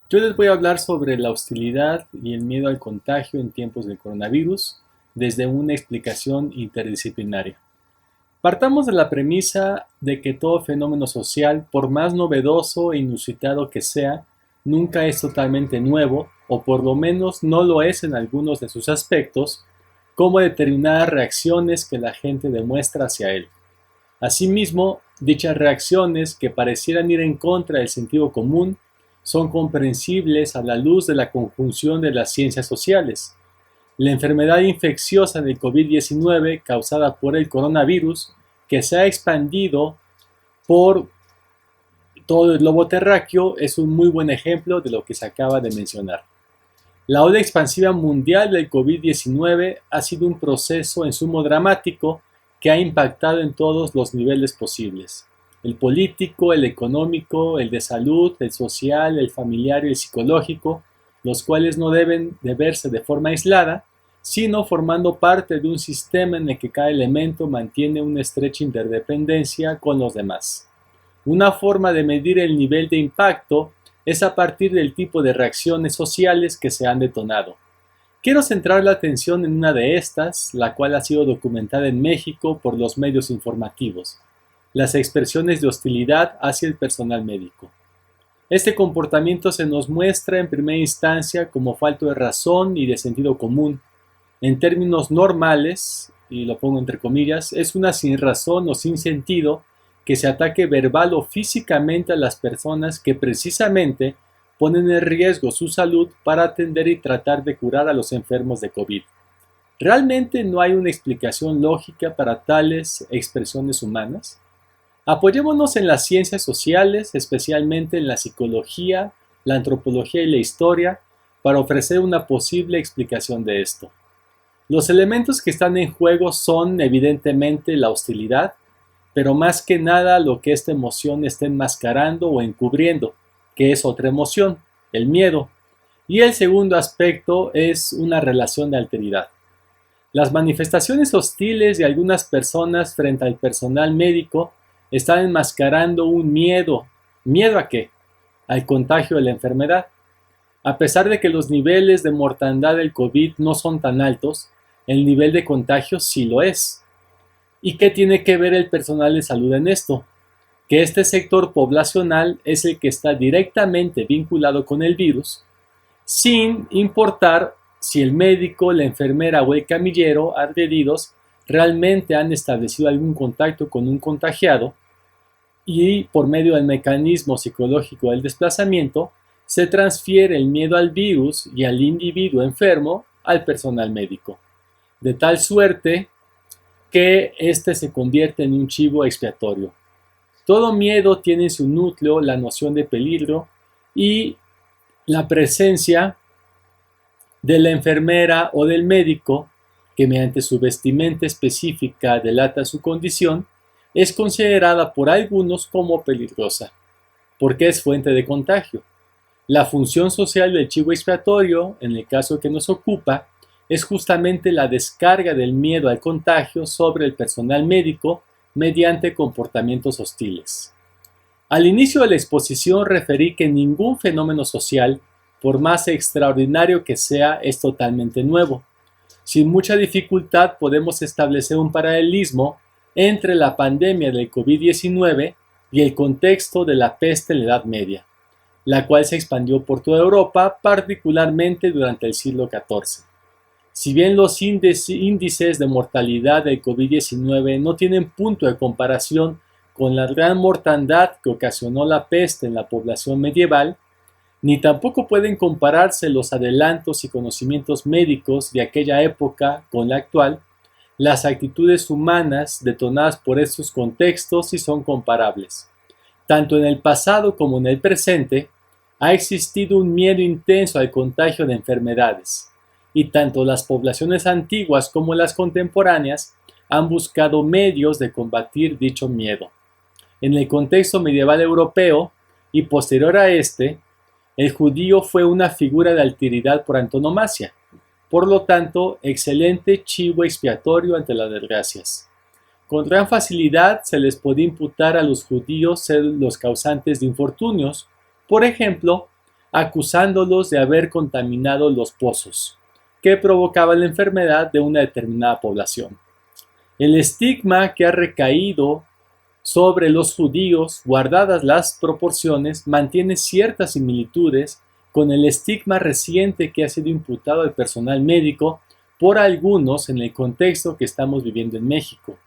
Yo les voy a hablar sobre la hostilidad y el miedo al contagio en tiempos del coronavirus desde una explicación interdisciplinaria. Partamos de la premisa de que todo fenómeno social, por más novedoso e inusitado que sea, nunca es totalmente nuevo, o por lo menos no lo es en algunos de sus aspectos, como determinadas reacciones que la gente demuestra hacia él. Asimismo, dichas reacciones, que parecieran ir en contra del sentido común, son comprensibles a la luz de la conjunción de las ciencias sociales. La enfermedad infecciosa del COVID-19 causada por el coronavirus, que se ha expandido por todo el globo terráqueo, es un muy buen ejemplo de lo que se acaba de mencionar. La ola expansiva mundial del COVID-19 ha sido un proceso en sumo dramático que ha impactado en todos los niveles posibles: el político, el económico, el de salud, el social, el familiar y el psicológico, los cuales no deben de verse de forma aislada, sino formando parte de un sistema en el que cada elemento mantiene una estrecha interdependencia con los demás. Una forma de medir el nivel de impacto es a partir del tipo de reacciones sociales que se han detonado. Quiero centrar la atención en una de estas, la cual ha sido documentada en México por los medios informativos: las expresiones de hostilidad hacia el personal médico. Este comportamiento se nos muestra en primera instancia como falto de razón y de sentido común. En términos normales, y lo pongo entre comillas, es una sinrazón o sin sentido que se ataque verbal o físicamente a las personas que precisamente ponen en riesgo su salud para atender y tratar de curar a los enfermos de COVID. ¿Realmente no hay una explicación lógica para tales expresiones humanas? Apoyémonos en las ciencias sociales, especialmente en la psicología, la antropología y la historia, para ofrecer una posible explicación de esto. Los elementos que están en juego son, evidentemente, la hostilidad, pero más que nada lo que esta emoción está enmascarando o encubriendo, que es otra emoción, el miedo. Y el segundo aspecto es una relación de alteridad. Las manifestaciones hostiles de algunas personas frente al personal médico están enmascarando un miedo. ¿Miedo a qué? Al contagio de la enfermedad. A pesar de que los niveles de mortandad del COVID no son tan altos, el nivel de contagio sí lo es. ¿Y qué tiene que ver el personal de salud en esto? Que este sector poblacional es el que está directamente vinculado con el virus, sin importar si el médico, la enfermera o el camillero agredidos realmente han establecido algún contacto con un contagiado, y por medio del mecanismo psicológico del desplazamiento se transfiere el miedo al virus y al individuo enfermo al personal médico, de tal suerte que éste se convierte en un chivo expiatorio. Todo miedo tiene en su núcleo la noción de peligro y la presencia de la enfermera o del médico, que mediante su vestimenta específica delata su condición, es considerada por algunos como peligrosa, porque es fuente de contagio. La función social del chivo expiatorio, en el caso que nos ocupa, es justamente la descarga del miedo al contagio sobre el personal médico mediante comportamientos hostiles. Al inicio de la exposición referí que ningún fenómeno social, por más extraordinario que sea, es totalmente nuevo. Sin mucha dificultad podemos establecer un paralelismo entre la pandemia del COVID-19 y el contexto de la peste en la Edad Media, la cual se expandió por toda Europa, particularmente durante el siglo XIV. Si bien los índices de mortalidad del COVID-19 no tienen punto de comparación con la gran mortandad que ocasionó la peste en la población medieval, ni tampoco pueden compararse los adelantos y conocimientos médicos de aquella época con la actual, las actitudes humanas detonadas por estos contextos sí son comparables. Tanto en el pasado como en el presente, ha existido un miedo intenso al contagio de enfermedades, y tanto las poblaciones antiguas como las contemporáneas han buscado medios de combatir dicho miedo. En el contexto medieval europeo y posterior a este, el judío fue una figura de alteridad por antonomasia, por lo tanto, excelente chivo expiatorio ante las desgracias. Con gran facilidad se les podía imputar a los judíos ser los causantes de infortunios, por ejemplo, acusándolos de haber contaminado los pozos, que provocaban la enfermedad de una determinada población. El estigma que ha recaído sobre los judíos, guardadas las proporciones, mantiene ciertas similitudes con el estigma reciente que ha sido imputado al personal médico por algunos en el contexto que estamos viviendo en México.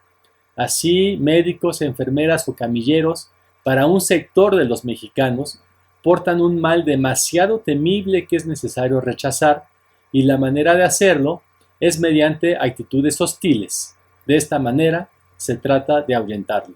Así, médicos, enfermeras o camilleros, para un sector de los mexicanos, portan un mal demasiado temible que es necesario rechazar, y la manera de hacerlo es mediante actitudes hostiles. De esta manera, se trata de ahuyentarlo.